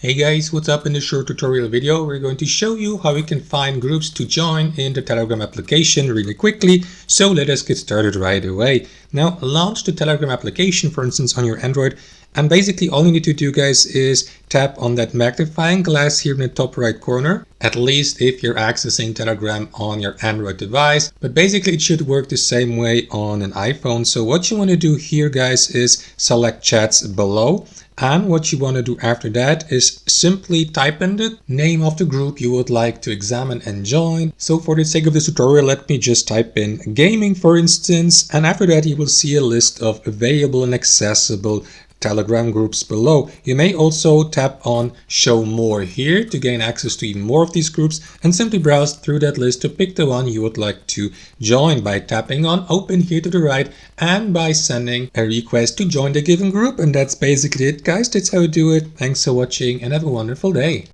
Hey guys, what's up? In this short tutorial video, we're going to show you how you can find groups to join in the Telegram application really quickly. So let us get started right away. Now launch the Telegram application, for instance, on your Android. And basically all you need to do, guys, is tap on that magnifying glass here in the top right corner, at least if you're accessing Telegram on your Android device. But basically it should work the same way on an iPhone. So what you want to do here, guys, is select chats below. And what you want to do after that is simply type in the name of the group you would like to examine and join. So for the sake of this tutorial, let me just type in gaming, for instance. And after that, you will see a list of available and accessible Telegram groups below. You may also tap on show more here to gain access to even more of these groups, and simply browse through that list to pick the one you would like to join by tapping on open here to the right and by sending a request to join the given group. And that's basically it, guys. That's how you do it. Thanks for watching and have a wonderful day.